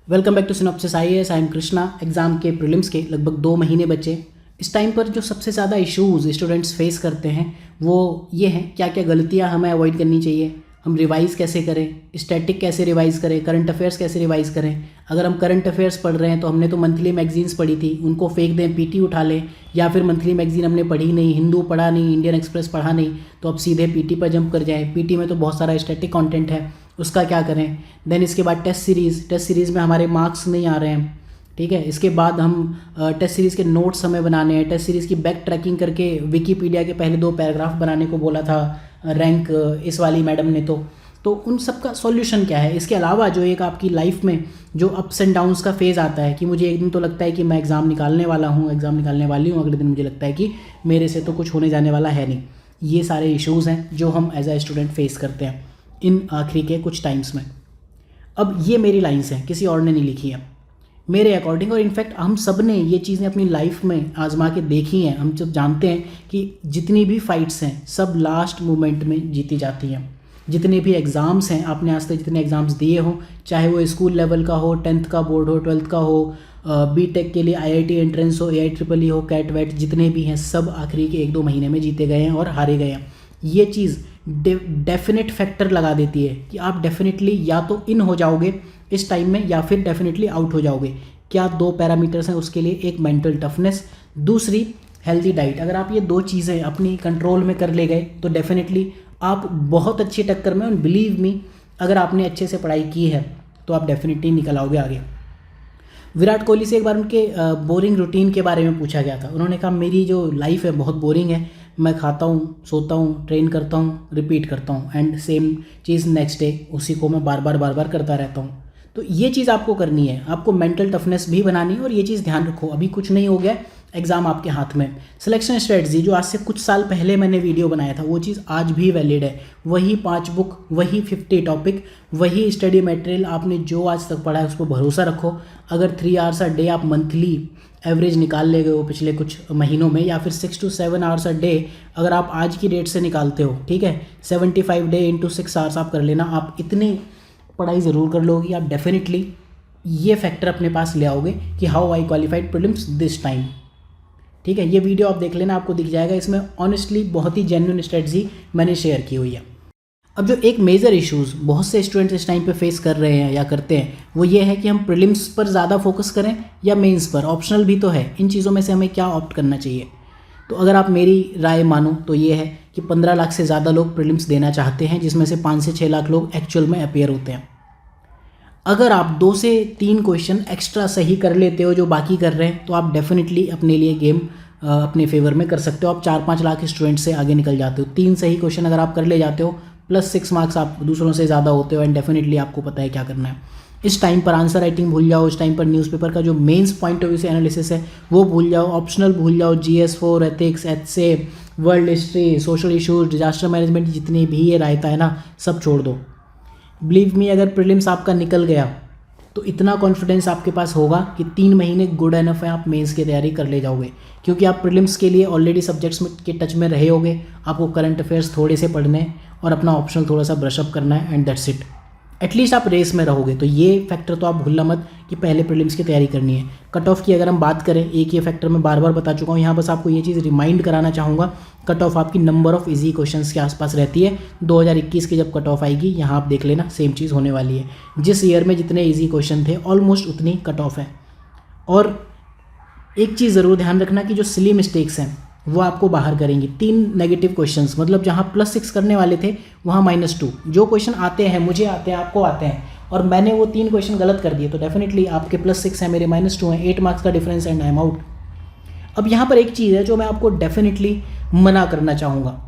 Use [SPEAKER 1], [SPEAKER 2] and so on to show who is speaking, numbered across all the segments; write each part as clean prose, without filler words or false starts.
[SPEAKER 1] Welcome back to synopsis IAS. I am Krishna. Exam के prelims के लगभग 2 महीने बचे। इस टाइम पर जो सबसे ज़्यादा इश्यूज़ स्टूडेंट्स फेस करते हैं वो ये हैं, क्या क्या गलतियां हमें अवॉइड करनी चाहिए, हम रिवाइज़ कैसे करें, स्टैटिक कैसे रिवाइज़ करें, करंट अफेयर्स कैसे रिवाइज़ करें। अगर हम करंट अफेयर्स पढ़ रहे हैं तो हमने तो मंथली मैगजीन्स पढ़ी थी, उनको फेंक दें, पीटी उठा लें, या फिर मंथली मैगजीन हमने पढ़ी नहीं, हिंदू पढ़ा नहीं, इंडियन एक्सप्रेस पढ़ा नहीं, तो अब सीधे पीटी पर जंप कर जाएँ। पीटी में तो बहुत सारा स्टैटिक कंटेंट है, उसका क्या करें। देन इसके बाद टेस्ट सीरीज़ में हमारे मार्क्स नहीं आ रहे हैं, ठीक है। इसके बाद हम टेस्ट सीरीज़ के नोट्स हमें बनाने हैं। टेस्ट सीरीज़ की बैक ट्रैकिंग करके विकीपीडिया के पहले 2 पैराग्राफ बनाने को बोला था रैंक इस वाली मैडम ने। तो उन सब का सॉल्यूशन क्या है। इसके अलावा जो एक आपकी लाइफ में जो अप्स एंड डाउन्स का फेज़ आता है कि मुझे एक दिन तो लगता है कि मैं एग्ज़ाम निकालने वाला हूँ, एग्ज़ाम निकालने वाली हूँ, अगले दिन मुझे लगता है कि मेरे से तो कुछ होने जाने वाला है नहीं। ये सारे इश्यूज़ हैं जो हम एज अ स्टूडेंट फेस करते हैं इन आखिरी के कुछ टाइम्स में। अब ये मेरी लाइन्स हैं, किसी और ने नहीं लिखी है, मेरे अकॉर्डिंग। और इनफैक्ट हम सब ने ये चीज़ें अपनी लाइफ में आजमा के देखी हैं। हम जब जानते हैं कि जितनी भी फाइट्स हैं सब लास्ट मोमेंट में जीती जाती हैं। जितने भी एग्ज़ाम्स हैं, आपने आज तक जितने एग्ज़ाम्स दिए हों, चाहे वो स्कूल लेवल का हो, 10th का बोर्ड हो, 12th का हो, बीटेक के लिए आईआईटी एंट्रेंस हो, AIEEE हो, कैट वैट, जितने भी हैं सब आखिरी के 1-2 महीने में जीते गए हैं और हारे गए हैं। ये चीज़ डेफिनेट फैक्टर लगा देती है कि आप डेफिनेटली या तो इन हो जाओगे इस टाइम में या फिर डेफिनेटली आउट हो जाओगे। क्या 2 पैरामीटर्स हैं उसके लिए, एक मेंटल टफनेस, दूसरी हेल्दी डाइट। अगर आप ये 2 चीज़ें अपनी कंट्रोल में कर ले गए तो डेफिनेटली आप बहुत अच्छी टक्कर में, और बिलीव मी अगर आपने अच्छे से पढ़ाई की है तो आप डेफिनेटली निकल आओगे आगे। विराट कोहली से एक बार उनके बोरिंग रूटीन के बारे में पूछा गया था। उन्होंने कहा मेरी जो लाइफ है बहुत बोरिंग है, मैं खाता हूँ, सोता हूँ, ट्रेन करता हूँ, रिपीट करता हूँ, and same cheese next day उसी को मैं बार बार करता रहता हूँ। तो ये चीज़ आपको करनी है, आपको मेंटल टफनेस भी बनानी है। और ये चीज़ ध्यान रखो, अभी कुछ नहीं हो गया, एग्ज़ाम आपके हाथ में। सिलेक्शन स्ट्रेटजी जो आज से कुछ साल पहले मैंने वीडियो बनाया था वो चीज़ आज भी वैलिड है। वही 5 बुक, वही 50 टॉपिक, वही स्टडी मटेरियल, आपने जो आज तक पढ़ा है उस पर भरोसा रखो। अगर 3 आवर्स अ डे आप मंथली एवरेज निकाल ले गए हो पिछले कुछ महीनों में, या फिर 6 to 7 आवर्स अ डे अगर आप आज की डेट से निकालते हो, ठीक है, 75 डे इंटू 6 आवर्स आप कर लेना। आप इतनी पढ़ाई ज़रूर कर लोगे, आप डेफिनेटली ये फैक्टर अपने पास ले आओगे कि how I qualified prelims this time, ठीक है। ये वीडियो आप देख लेना, आपको दिख जाएगा। इसमें ऑनेस्टली बहुत ही जेन्युइन स्ट्रेटजी मैंने शेयर की हुई है। अब जो एक मेजर इश्यूज़ बहुत से स्टूडेंट्स इस टाइम पे फेस कर रहे हैं या करते हैं वो ये है कि हम प्रीलिम्स पर ज़्यादा फोकस करें या मेंस पर। ऑप्शनल भी तो है, इन चीज़ों में से हमें क्या ऑप्ट करना चाहिए। तो अगर आप मेरी राय मानो तो ये है कि 15 लाख से ज़्यादा लोग प्रीलिम्स देना चाहते हैं, जिसमें से 5 से 6 लाख लोग एक्चुअल में अपीयर होते हैं। अगर आप 2 से 3 क्वेश्चन एक्स्ट्रा सही कर लेते हो जो बाकी कर रहे हैं तो आप डेफिनेटली अपने लिए गेम अपने फेवर में कर सकते हो। आप 4-5 लाख स्टूडेंट से आगे निकल जाते हो। 3 सही क्वेश्चन अगर आप कर ले जाते हो प्लस 6 मार्क्स आप दूसरों से ज़्यादा होते हो, एंड डेफिनेटली आपको पता है क्या करना है। इस टाइम पर आंसर राइटिंग भूल जाओ, इस टाइम पर न्यूज़पेपर का जो मेंस पॉइंट ऑफ व्यू से एनालिसिस है वो भूल जाओ, ऑप्शनल भूल जाओ, GS4, ethics, essay, world history, social issues, disaster management, जितनी भी ये रायता है ना सब छोड़ दो। बिलीव मी अगर प्रीलिम्स आपका निकल गया तो इतना कॉन्फिडेंस आपके पास होगा कि 3 महीने गुड एनफ है, आप मेंस की तैयारी कर ले जाओगे। क्योंकि आप प्रीलिम्स के लिए ऑलरेडी सब्जेक्ट्स में के टच में रहे होगे, आपको करंट अफेयर्स थोड़े से पढ़ने हैं और अपना ऑप्शनल थोड़ा सा ब्रशअप करना है, एंड दैट्स इट। एटलीस्ट आप रेस में रहोगे। तो ये फैक्टर तो आप भूलना मत कि पहले प्रीलिम्स की तैयारी करनी है। कट ऑफ की अगर हम बात करें, एक ये फैक्टर मैं बार बार बता चुका हूँ, यहाँ बस आपको ये चीज़ रिमाइंड कराना चाहूँगा। कट ऑफ आपकी नंबर ऑफ इजी क्वेश्चंस के आसपास रहती है। 2021 की जब कट ऑफ आएगी यहाँ आप देख लेना सेम चीज़ होने वाली है। जिस ईयर में जितने ईजी क्वेश्चन थे ऑलमोस्ट उतनी कट ऑफ है। और एक चीज़ ज़रूर ध्यान रखना कि जो सिली मिस्टेक्स हैं वो आपको बाहर करेंगी। 3 नेगेटिव क्वेश्चंस, मतलब जहाँ +6 करने वाले थे वहाँ -2। जो क्वेश्चन आते हैं, मुझे आते हैं, आपको आते हैं, और मैंने वो 3 क्वेश्चन गलत कर दिए तो डेफिनेटली आपके +6 है, मेरे -2 हैं, 8 मार्क्स का difference, and I am out. अब यहाँ पर एक चीज़ है जो मैं आपको डेफिनेटली मना करना चाहूँगा,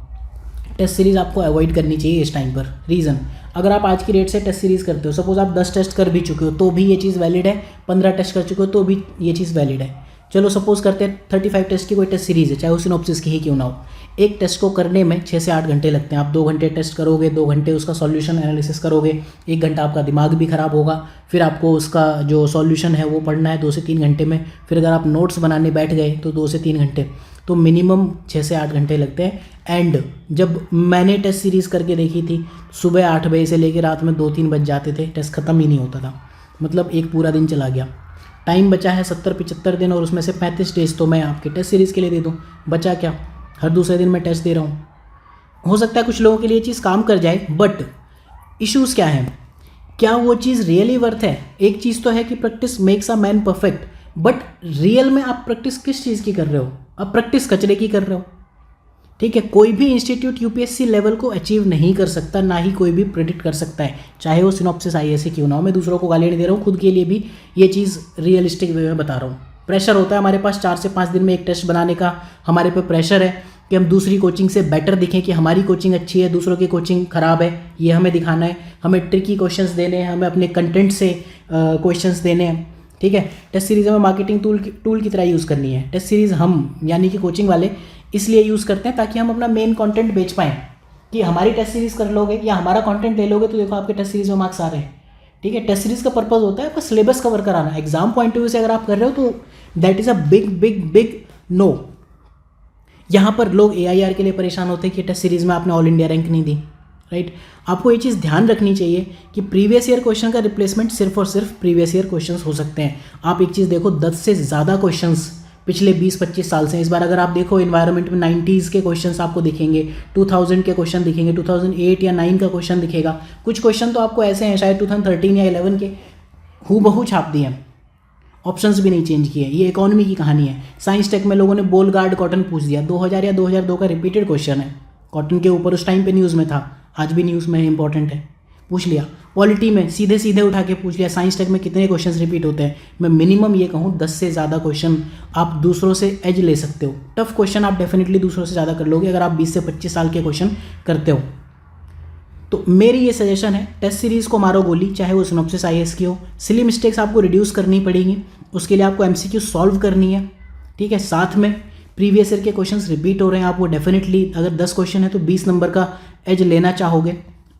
[SPEAKER 1] टेस्ट सीरीज़ आपको अवॉइड करनी चाहिए इस टाइम पर। रीज़न, अगर आप आज की डेट से टेस्ट सीरीज़ करते हो, सपोज आप 10 टेस्ट कर भी चुके हो तो भी ये चीज़ वैलिड है, 15 टेस्ट कर चुके हो तो भी ये चीज़ वैलिड है। चलो सपोज करते हैं 35 टेस्ट की कोई टेस्ट सीरीज़ है, चाहे वो सिनॉप्सिस की ही क्यों ना हो। एक टेस्ट को करने में 6 से 8 घंटे लगते हैं। आप 2 घंटे टेस्ट करोगे, 2 घंटे उसका सॉल्यूशन एनालिसिस करोगे, 1 घंटा आपका दिमाग भी ख़राब होगा। फिर आपको उसका जो सॉल्यूशन है वो पढ़ना है 2 से 3 घंटे में। फिर अगर आप नोट्स बनाने बैठ गए तो 2 से 3 घंटे, तो मिनिमम 6 से 8 घंटे लगते हैं। एंड जब मैंने टेस्ट सीरीज़ करके देखी थी, सुबह 8 बजे से लेकर रात में 2-3 बज जाते थे, टेस्ट ख़त्म ही नहीं होता था। मतलब एक पूरा दिन चला गया। टाइम बचा है 70-75 दिन और उसमें से 35 डेज तो मैं आपके टेस्ट सीरीज़ के लिए दे दूँ। बचा क्या, हर दूसरे दिन मैं टेस्ट दे रहा हूँ। हो सकता है कुछ लोगों के लिए चीज़ काम कर जाए, बट इश्यूज़ क्या हैं, क्या वो चीज़ रियली वर्थ है? एक चीज़ तो है कि practice makes a man perfect, but real में आप प्रैक्टिस किस चीज़ की कर रहे हो? आप प्रैक्टिस कचरे की कर रहे हो। ठीक है, कोई भी इंस्टीट्यूट यूपीएससी लेवल को अचीव नहीं कर सकता, ना ही कोई भी प्रेडिक्ट कर सकता है, चाहे वो सिनॉप्सिस आईएएस क्यों ना हो। मैं दूसरों को गाली नहीं दे रहा हूँ, खुद के लिए भी ये चीज़ रियलिस्टिक वे में बता रहा हूँ। प्रेशर होता है हमारे पास 4 से 5 दिन में एक टेस्ट बनाने का, हमारे पे प्रेशर है कि हम दूसरी कोचिंग से बेटर दिखें, कि हमारी कोचिंग अच्छी है, दूसरों की कोचिंग ख़राब है, ये हमें दिखाना है। हमें ट्रिकी क्वेश्चंस देने हैं, हमें अपने कंटेंट से क्वेश्चंस देने हैं। ठीक है, टेस्ट सीरीज़ हमें मार्केटिंग टूल की तरह यूज़ करनी है। टेस्ट सीरीज़ हम यानी कि कोचिंग वाले इसलिए यूज़ करते हैं ताकि हम अपना मेन कंटेंट बेच पाएँ, कि हमारी टेस्ट सीरीज़ कर लोगे या हमारा कंटेंट ले लोगे तो देखो आपके टेस्ट सीरीज़ में मार्क्स आ रहे हैं। ठीक है, टेस्ट सीरीज़ का पर्पज़ होता है आपका सिलेबस कवर कराना। एग्जाम पॉइंट ऑफ व्यू से अगर आप कर रहे हो तो that is a big big big no. यहाँ पर लोग AIR के लिए परेशान होते हैं कि टेस्ट सीरीज़ में आपने ऑल इंडिया रैंक नहीं दी। राइट, आपको ये चीज़ ध्यान रखनी चाहिए कि प्रीवियस ईयर क्वेश्चन का रिप्लेसमेंट सिर्फ और सिर्फ प्रीवियस ईयर क्वेश्चंस हो सकते हैं। आप एक चीज़ देखो, 10 से ज़्यादा क्वेश्चंस पिछले 20-25 साल से। इस बार अगर आप देखो इन्वायरमेंट में 90s के क्वेश्चंस आपको दिखेंगे, 2000 के क्वेश्चन दिखेंगे, 2008 या 9 का क्वेश्चन दिखेगा। कुछ क्वेश्चन तो आपको ऐसे हैं शायद 2013 या 11 के हूबहू छाप दिए हैं, ऑप्शंस भी नहीं चेंज किए। ये इकोनॉमी की कहानी है। साइंस टेक में लोगों ने बोल गार्ड कॉटन पूछ दिया, 2000 या 2002 का रिपीटेड क्वेश्चन है, कॉटन के ऊपर उस टाइम पे न्यूज़ में था, आज भी न्यूज़ में इंपॉर्टेंट है, पूछ लिया। पॉलिटी में सीधे सीधे उठा के पूछ लिया। साइंस टेक में कितने क्वेश्चंस रिपीट होते हैं? मैं मिनिमम ये कहूँ 10 से ज़्यादा क्वेश्चन आप दूसरों से एज ले सकते हो। टफ क्वेश्चन आप डेफिनेटली दूसरों से ज़्यादा कर लोगे अगर आप 20 से 25 साल के क्वेश्चन करते हो। तो मेरी ये सजेशन है, टेस्ट सीरीज़ को मारो गोली, चाहे वो सिनॉप्सिस आईएएस की हो। सिली मिस्टेक्स आपको रिड्यूस करनी पड़ेगी, उसके लिए आपको MCQ सॉल्व करनी है। ठीक है, साथ में प्रीवियस ईयर के क्वेश्चंस रिपीट हो रहे हैं, आप वो डेफिनेटली अगर 10 क्वेश्चन है तो 20 नंबर का एज लेना चाहोगे,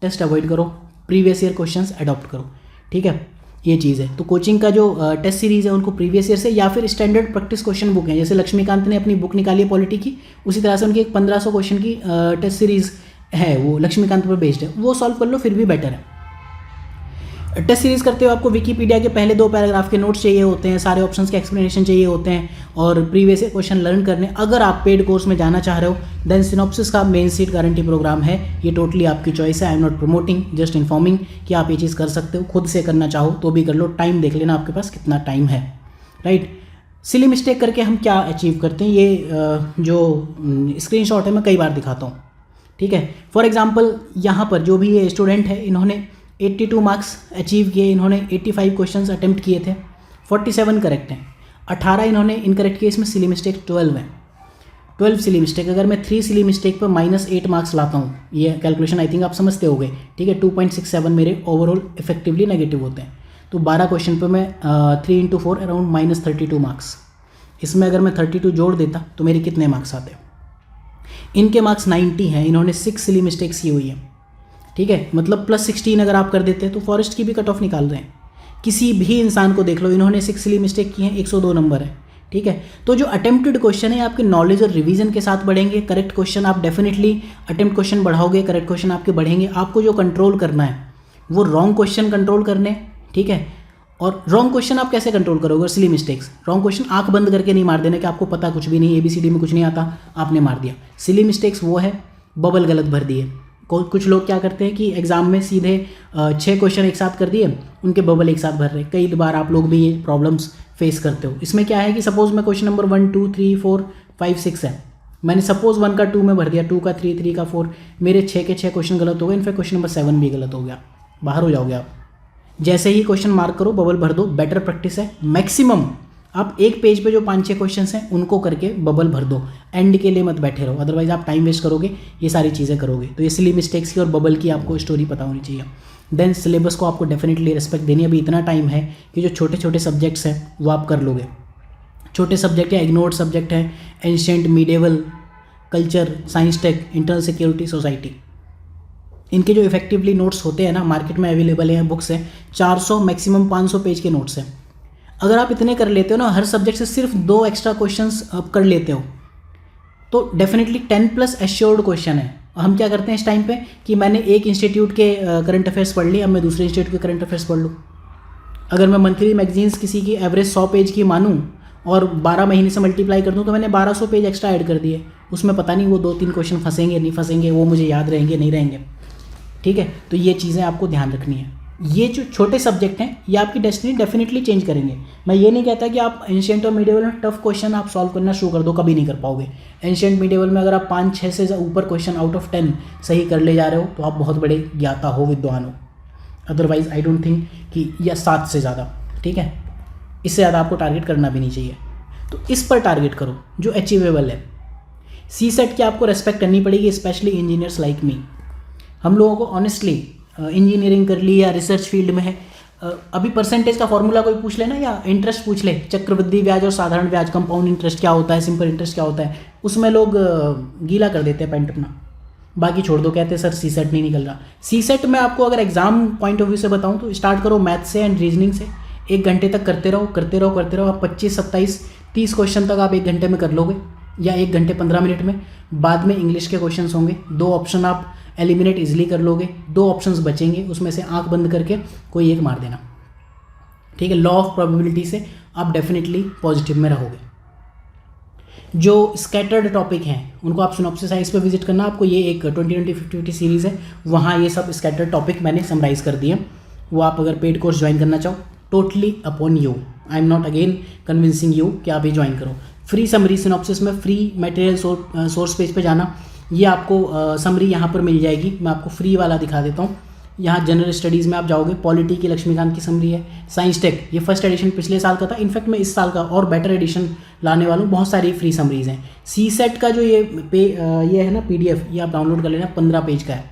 [SPEAKER 1] टेस्ट अवॉइड करो, प्रीवियस ईयर क्वेश्चंस अडॉप्ट करो। ठीक है, ये चीज़ है। तो कोचिंग का जो टेस्ट सीरीज़ है उनको प्रीवियस ईयर से या फिर स्टैंडर्ड प्रैक्टिस क्वेश्चन बुक है, जैसे लक्ष्मीकांत ने अपनी बुक निकाली है पॉलिटी की, उसी तरह से उनकी एक 1500 क्वेश्चन की टेस्ट सीरीज़ है, वो लक्ष्मीकांत पर बेस्ड है, वो सॉल्व कर लो फिर भी बेटर है। टेस्ट सीरीज़ करते हो आपको विकीपीडिया के पहले 2 पैराग्राफ के नोट्स चाहिए होते हैं, सारे ऑप्शंस के एक्सप्लेनेशन चाहिए होते हैं और प्रीवियस क्वेश्चन लर्न करने। अगर आप पेड कोर्स में जाना चाह रहे हो देन सिनॉप्सिस का मेन सीट गारंटी प्रोग्राम है, ये टोटली आपकी चॉइस है। I am not promoting, just informing कि आप ये चीज़ कर सकते हो, खुद से करना चाहो तो भी कर लो। टाइम देख लेना आपके पास कितना टाइम है। राइट, सिली मिस्टेक करके हम क्या अचीव करते हैं, ये जो स्क्रीनशॉट है मैं कई बार दिखाता हूँ। ठीक है, फॉर एग्जाम्पल यहाँ पर जो भी ये स्टूडेंट है, इन्होंने 82 मार्क्स अचीव किए, इन्होंने 85 क्वेश्चंस अटेम्प्ट किए थे, 47 करेक्ट हैं, 18 इन्होंने इनकरेक्ट किए, इसमें सिली मिस्टेक 12 है। 12 सिली मिस्टेक, अगर मैं 3 सिली मिस्टेक पर -8 मार्क्स लाता हूँ, ये कैलकुलेशन आई थिंक आप समझते होगे। ठीक है, 2.67 मेरे ओवरऑल इफेक्टिवली नेगेटिव होते हैं। तो 12 क्वेश्चन पर मैं 3 × 4 अराउंड -32 मार्क्स। इसमें अगर मैं 32 जोड़ देता तो मेरे कितने मार्क्स आते? इनके मार्क्स 90 हैं, इन्होंने 6 सिली मिस्टेक्स की हुई है। ठीक है, मतलब +16 अगर आप कर देते हैं तो फॉरेस्ट की भी कट ऑफ निकाल रहे हैं। किसी भी इंसान को देख लो, इन्होंने 6 सिली मिस्टेक की हैं, 102 नंबर है। ठीक है, तो जो अटेम्प्टेड क्वेश्चन है आपके नॉलेज और रिवीजन के साथ बढ़ेंगे। करेक्ट क्वेश्चन आप डेफिनेटली अटेम्प्ट क्वेश्चन बढ़ाओगे, करेक्ट क्वेश्चन आपके बढ़ेंगे। आपको जो कंट्रोल करना है वो रॉन्ग क्वेश्चन कंट्रोल करने। ठीक है, और रॉन्ग क्वेश्चन आप कैसे कंट्रोल करोगे? सिली मिस्टेक्स, रॉन्ग क्वेश्चन आंख बंद करके नहीं मार देने कि आपको पता कुछ भी नहीं, ABCD में कुछ नहीं आता, आपने मार दिया। सिली मिस्टेक्स वो है बबल गलत भर दिए। कुछ लोग क्या करते हैं कि एग्जाम में सीधे 6 क्वेश्चन एक साथ कर दिए, उनके बबल एक साथ भर रहे। कई बार आप लोग भी ये प्रॉब्लम्स फेस करते हो। इसमें क्या है कि सपोज मैं क्वेश्चन नंबर 1 2 3 4 5 6 है, मैंने सपोज 1 का 2 में भर दिया, 2 का 3 3 का 4, मेरे 6 के 6 क्वेश्चन गलत हो गए। इनफैक्ट क्वेश्चन नंबर 7 भी गलत हो गया, बाहर हो जाओगे आप। जैसे ही क्वेश्चन मार्क करो, बबल भर दो, बेटर प्रैक्टिस है। मैक्सिमम आप एक पेज पे जो 5-6 क्वेश्चंस हैं उनको करके बबल भर दो, एंड के लिए मत बैठे रहो, अदरवाइज आप टाइम वेस्ट करोगे, ये सारी चीज़ें करोगे। तो ये सिली मिस्टेक्स की और बबल की आपको स्टोरी पता होनी चाहिए। देन सिलेबस को आपको डेफिनेटली रिस्पेक्ट देनी है। अभी इतना टाइम है कि जो छोटे छोटे सब्जेक्ट्स हैं वो आप कर लोगे। छोटे सब्जेक्ट या इग्नोर्ड सब्जेक्ट हैं ancient, medieval, culture, science tech, internal security, society. इनके जो इफेक्टिवली नोट्स होते हैं ना, मार्केट में अवेलेबल हैं, बुक्स हैं, 400 मैक्सिमम 500 पेज के नोट्स हैं। अगर आप इतने कर लेते हो ना, हर सब्जेक्ट से सिर्फ 2 एक्स्ट्रा क्वेश्चंस आप कर लेते हो, तो डेफिनेटली 10+ एश्योर्ड क्वेश्चन है। हम क्या करते हैं इस टाइम पे कि मैंने एक इंस्टीट्यूट के करंट अफेयर्स पढ़ लिए, अब मैं दूसरे इंस्टीट्यूट के करंट अफेयर्स पढ़ लूँ। अगर मैं मंथली मैगजीन्स किसी की एवरेज 100 पेज की मानूँ और 12 महीने से मल्टीप्लाई कर दूँ तो मैंने 1200 पेज एक्स्ट्रा ऐड कर दिए। उसमें पता नहीं वो 2-3 क्वेश्चन फंसेंगे नहीं फंसेंगे, वो मुझे याद रहेंगे नहीं रहेंगे। ठीक है, तो ये चीज़ें आपको ध्यान रखनी है। ये जो छोटे सब्जेक्ट हैं ये आपकी डेस्टिनी डेफिनेटली चेंज करेंगे। मैं ये नहीं कहता कि आप एंशिएंट और मिडिवल में टफ क्वेश्चन आप सॉल्व करना शुरू कर दो, कभी नहीं कर पाओगे। एंशिएंट मिडिवल में अगर आप 5-6 से ऊपर क्वेश्चन आउट ऑफ 10 सही कर ले जा रहे हो तो आप बहुत बड़े ज्ञाता हो, विद्वान हो। अदरवाइज आई डोंट थिंक कि या 7 से ज़्यादा, ठीक है, इससे ज़्यादा आपको टारगेट करना भी नहीं चाहिए। तो इस पर टारगेट करो जो अचीवेबल है। सी सेट की आपको रेस्पेक्ट करनी पड़ेगी, स्पेशली इंजीनियर्स लाइक मी। हम लोगों को ऑनेस्टली इंजीनियरिंग कर ली या रिसर्च फील्ड में है, अभी परसेंटेज का फॉर्मूला कोई पूछ ले ना, या इंटरेस्ट पूछ ले, चक्रवृद्धि ब्याज और साधारण ब्याज, कंपाउंड इंटरेस्ट क्या होता है, सिंपल इंटरेस्ट क्या होता है, उसमें लोग गीला कर देते हैं पेंट अपना, बाकी छोड़ दो, कहते हैं सर सी सेट नहीं निकल रहा। सी सेट में आपको अगर एग्जाम पॉइंट ऑफ व्यू से बताऊँ तो स्टार्ट करो मैथ से एंड रीजनिंग से, 1 घंटे तक करते रहो करते रहो करते रहो। आप 25, 27, 30 क्वेश्चन तक आप 1 घंटे में कर लोगे या 1 घंटे 15 मिनट में। बाद में इंग्लिश के क्वेश्चंस होंगे, 2 ऑप्शन आप एलिमिनेट इजीली कर लोगे, 2 ऑप्शंस बचेंगे, उसमें से आंख बंद करके कोई एक मार देना। ठीक है, लॉ ऑफ प्रोबेबिलिटी से आप डेफिनेटली पॉजिटिव में रहोगे। जो स्कैटर्ड टॉपिक हैं उनको आप सिनॉप्सिस साइज पे विजिट करना, आपको ये एक 20-20-50-50 सीरीज़ है, वहाँ ये सब स्कैटर्ड टॉपिक मैंने समराइज़ कर दिए। वो आप अगर पेड कोर्स ज्वाइन करना चाहो, totally upon you, I am not again convincing you कि आप ये ज्वाइन करो। फ्री समरी सिनॉप्सिस में फ्री मटेरियल सोर्स पेज पे जाना, ये आपको समरी यहाँ पर मिल जाएगी। मैं आपको फ्री वाला दिखा देता हूँ। यहाँ जनरल स्टडीज़ में आप जाओगे, पॉलिटी की लक्ष्मीकांत की समरी है, साइंस टेक ये फर्स्ट एडिशन पिछले साल का था, इनफैक्ट मैं इस साल का और बेटर एडिशन लाने वाला हूँ। बहुत सारी फ्री समरीज़ हैं। सी सेट का जो ये है ना PDF, ये आप डाउनलोड कर लेना, 15 पेज का है,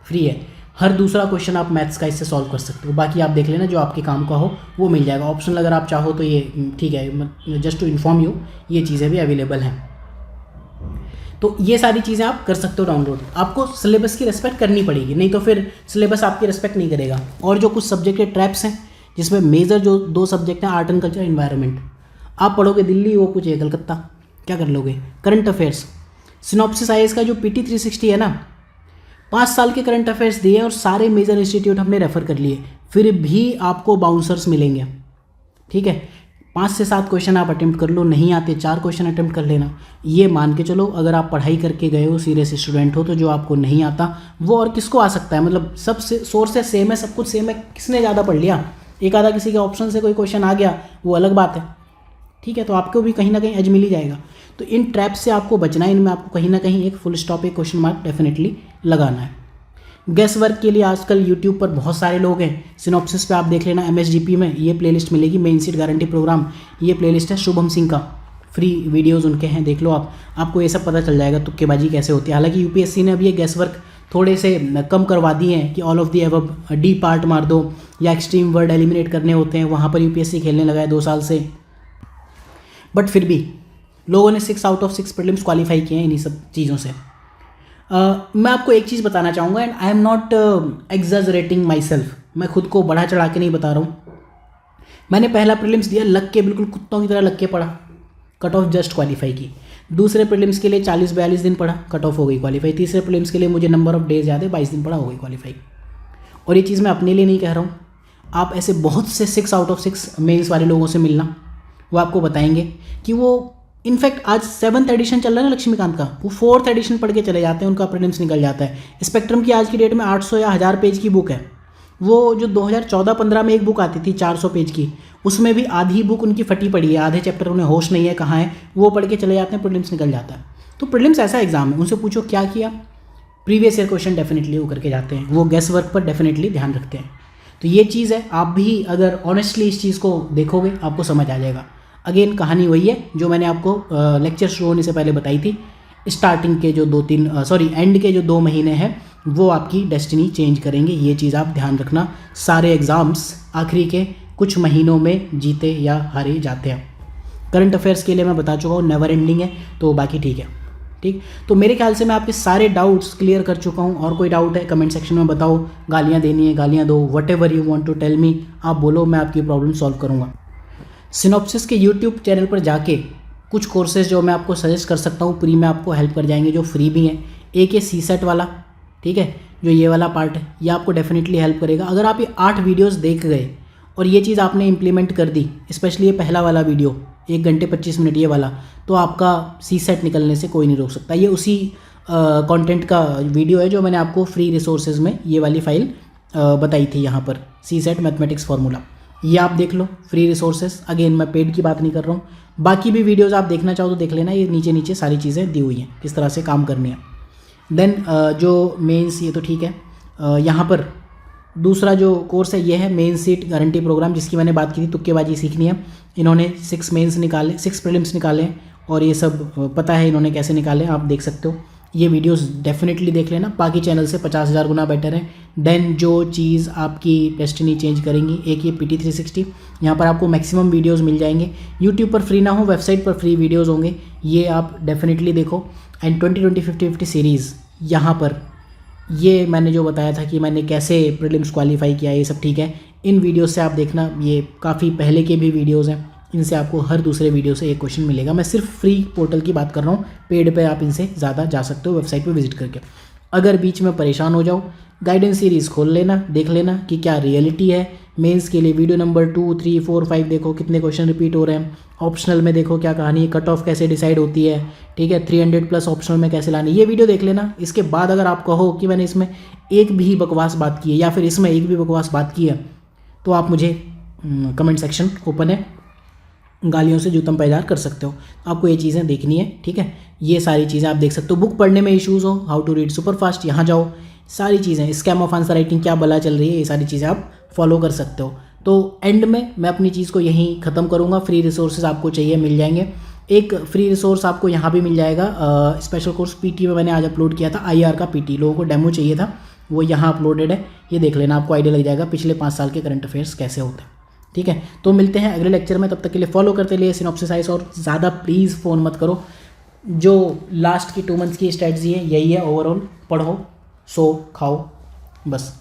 [SPEAKER 1] फ्री है। हर दूसरा क्वेश्चन आप मैथ्स का इससे सॉल्व कर सकते हो, बाकी आप देख लेना जो आपके काम का हो वो मिल जाएगा। ऑप्शनल अगर आप चाहो तो ये ठीक है, जस्ट टू इन्फॉर्म यू, ये चीज़ें भी अवेलेबल हैं। तो ये सारी चीज़ें आप कर सकते हो डाउनलोड। आपको सिलेबस की रिस्पेक्ट करनी पड़ेगी, नहीं तो फिर सिलेबस आपकी रिस्पेक्ट नहीं करेगा। और जो कुछ सब्जेक्ट के ट्रैप्स हैं, जिसमें मेजर जो 2 सब्जेक्ट हैं, आर्ट एंड कल्चर, एनवायरनमेंट, आप पढ़ोगे दिल्ली, वो पूछे कलकत्ता, क्या कर लोगे। करंट अफेयर्स, सिनॉप्सिस IAS का जो PT 360 है ना, 5 साल के करंट अफेयर्स दिए और सारे मेजर इंस्टीट्यूट हमने रेफ़र कर लिए, फिर भी आपको बाउंसर्स मिलेंगे। ठीक है, 5 से 7 क्वेश्चन आप अटेम्प्ट कर लो, नहीं आते 4 क्वेश्चन अटेम्प्ट कर लेना। ये मान के चलो, अगर आप पढ़ाई करके गए हो, सीरियस स्टूडेंट हो, तो जो आपको नहीं आता वो और किसको आ सकता है। मतलब सब सोर्सेस सेम है, सब कुछ सेम है, किसने ज़्यादा पढ़ लिया, एक आधा किसी के ऑप्शन से कोई क्वेश्चन आ गया वो अलग बात है। ठीक है, तो आपको भी कहीं ना कहीं एज मिल ही जाएगा। तो इन ट्रैप से आपको बचना है, इनमें आपको कहीं ना कहीं एक फुल स्टॉप, एक क्वेश्चन मार्क डेफिनेटली लगाना है। गेस वर्क के लिए आजकल यूट्यूब पर बहुत सारे लोग हैं। सिनॉप्सिस पे आप देख लेना, MSGP में ये प्लेलिस्ट मिलेगी, मेन सीट गारंटी प्रोग्राम, ये प्लेलिस्ट है शुभम सिंह का, फ्री वीडियोस उनके हैं, देख लो आपको ये सब पता चल जाएगा तुक्केबाजी कैसे होती है। हालांकि UPSC ने अब ये गेस वर्क थोड़े से कम करवा दिए हैं कि all of the above, D part मार दो या एक्सट्रीम वर्ड एलिमिनेट करने होते हैं, वहाँ पर UPSC खेलने लगा है 2 साल से। बट फिर भी लोगों ने 6 आउट ऑफ 6 प्रीलिम्स क्वालिफाई किए हैं इन्हीं सब चीज़ों से। मैं आपको एक चीज़ बताना चाहूँगा, and I am not exaggerating my self, मैं खुद को बढ़ा चढ़ा के नहीं बता रहा हूँ। मैंने पहला प्रीलिम्स दिया, लग के बिल्कुल कुत्तों की तरह लग के पढ़ा, कट ऑफ जस्ट क्वालिफाई की। दूसरे प्रीलिम्स के लिए 40-42 दिन पढ़ा, कट ऑफ हो गई क्वालिफाई। तीसरे प्रीलिम्स के लिए मुझे नंबर ऑफ डेज याद है, 22 दिन पढ़ा, हो गई क्वालिफाई। और ये चीज़ मैं अपने लिए नहीं कह रहा हूँ, आप ऐसे बहुत से 6 आउट ऑफ 6 मेंस वाले लोगों से मिलना, वो आपको बताएंगे कि वो इनफैक्ट आज 7th एडिशन चल रहा है ना लक्ष्मीकांत का, वो 4th एडिशन पढ़ के चले जाते हैं, उनका प्रीलिम्स निकल जाता है। स्पेक्ट्रम की आज की डेट में 800 या 1000 पेज की बुक है। वो जो 2014-15 में एक बुक आती थी 400 पेज की, उसमें भी आधी बुक उनकी फटी पड़ी है, आधे चैप्टर उन्हें होश नहीं है कहाँ है, वो पढ़ के चले जाते हैं, प्रीलिम्स निकल जाता है। तो प्रीलिम्स ऐसा एग्जाम है, उनसे पूछो क्या किया, प्रीवियस ईयर क्वेश्चन डेफिनेटली वो करके जाते हैं, वो गेस वर्क पर डेफिनेटली ध्यान रखते हैं। तो ये चीज़ है, आप भी अगर ऑनेस्टली इस चीज़ को देखोगे आपको समझ आ जाएगा। अगेन कहानी वही है जो मैंने आपको लेक्चर शुरू होने से पहले बताई थी। स्टार्टिंग के जो एंड के जो 2 महीने हैं वो आपकी डेस्टिनी चेंज करेंगे, ये चीज़ आप ध्यान रखना। सारे एग्ज़ाम्स आखिरी के कुछ महीनों में जीते या हारे जाते हैं। करंट अफेयर्स के लिए मैं बता चुका हूँ, नेवर एंडिंग है, तो बाकी ठीक है। ठीक, तो मेरे ख्याल से मैं आपके सारे डाउट्स क्लियर कर चुका हूँ। और कोई डाउट है कमेंट सेक्शन में बताओ, गालियाँ देनी है गालियाँ दो, whatever you want to tell me, आप बोलो, मैं आपकी प्रॉब्लम सॉल्व करूँगा। सिनॉप्सिस के YouTube चैनल पर जाके कुछ कोर्सेज जो मैं आपको सजेस्ट कर सकता हूँ, फ्री में आपको हेल्प कर जाएंगे, जो फ्री भी हैं। एक ये CSET वाला, ठीक है, जो ये वाला पार्ट है, ये आपको डेफिनेटली हेल्प करेगा। अगर आप ये 8 वीडियोस देख गए और ये चीज़ आपने इम्प्लीमेंट कर दी, स्पेशली ये पहला वाला वीडियो 1 घंटे 25 मिनट ये वाला, तो आपका CSET निकलने से कोई नहीं रोक सकता। ये उसी कंटेंट का वीडियो है जो मैंने आपको फ्री रिसोर्सेज में ये वाली फाइल बताई थी यहाँ पर, CSET मैथमेटिक्स फार्मूला, ये आप देख लो फ्री रिसोर्सेज। अगेन मैं पेड की बात नहीं कर रहा हूँ, बाकी भी वीडियोज़ आप देखना चाहो तो देख लेना, ये नीचे नीचे सारी चीज़ें दी हुई हैं किस तरह से काम करनी है। देन जो मेंस, ये तो ठीक है। यहाँ पर दूसरा जो कोर्स है ये है मेन सीट गारंटी प्रोग्राम, जिसकी मैंने बात की थी, तुक्केबाजी सीखनी है। इन्होंने 6 मेंस निकाले, 6 प्रीलिम्स निकाले और ये सब पता है इन्होंने कैसे निकाले, आप देख सकते हो। ये वीडियोस डेफिनेटली देख लेना, बाकी चैनल से 50,000 गुना बेटर है। देन जो चीज़ आपकी डेस्टिनी चेंज करेंगी, एक ये PT 360, यहाँ पर आपको मैक्सिमम वीडियोस मिल जाएंगे। यूट्यूब पर फ्री ना हो, वेबसाइट पर फ्री वीडियोस होंगे, ये आप डेफिनेटली देखो। एंड 20-20-50-50 सीरीज़, यहाँ पर ये मैंने जो बताया था कि मैंने कैसे प्रीलिम्स क्वालिफाई किया, ये सब ठीक है। इन वीडियोस से आप देखना, ये काफ़ी पहले के भी वीडियोस हैं, इनसे आपको हर दूसरे वीडियो से एक क्वेश्चन मिलेगा। मैं सिर्फ फ्री पोर्टल की बात कर रहा हूँ, पेड पे आप इनसे ज़्यादा जा सकते हो वेबसाइट पे विजिट करके। अगर बीच में परेशान हो जाओ, गाइडेंस सीरीज़ खोल लेना, देख लेना कि क्या रियलिटी है। मेंस के लिए वीडियो नंबर 2, 3, 4, 5 देखो कितने क्वेश्चन रिपीट हो रहे हैं। ऑप्शनल में देखो क्या कहानी है, कट ऑफ कैसे डिसाइड होती है, ठीक है, 300+ ऑप्शनल में कैसे लानी, ये वीडियो देख लेना। इसके बाद अगर आप कहो कि मैंने इसमें एक भी बकवास बात की है या फिर इसमें एक भी बकवास बात की है, तो आप मुझे कमेंट सेक्शन ओपन है, गालियों से जूतम पैदार कर सकते हो। आपको ये चीज़ें देखनी है, ठीक है। ये सारी चीज़ें आप देख सकते हो। बुक पढ़ने में इश्यूज़ हो, how to read super fast, यहाँ जाओ, सारी चीज़ें, स्कैम ऑफ आंसर राइटिंग क्या बला चल रही है, ये सारी चीज़ें आप फॉलो कर सकते हो। तो एंड में मैं अपनी चीज़ को यहीं ख़त्म करूँगा। फ्री रिसोर्सेज आपको चाहिए मिल जाएंगे। एक फ्री रिसोर्स आपको यहाँ भी मिल जाएगा, स्पेशल कोर्स PT में मैंने आज अपलोड किया था, IR का PT, लोगों को डेमो चाहिए था, वो यहाँ अपलोडेड है, ये देख लेना, आपको आइडिया लग जाएगा पिछले 5 साल के करंट अफेयर्स कैसे होते हैं, ठीक है। तो मिलते हैं अगले लेक्चर में, तब तक के लिए फॉलो करते लिए सिनॉप्सिस आइस, और ज़्यादा प्लीज़ फ़ोन मत करो। जो लास्ट की 2 मंथ्स की स्ट्रेटजी है यही है, ओवरऑल पढ़ो, सो खाओ, बस।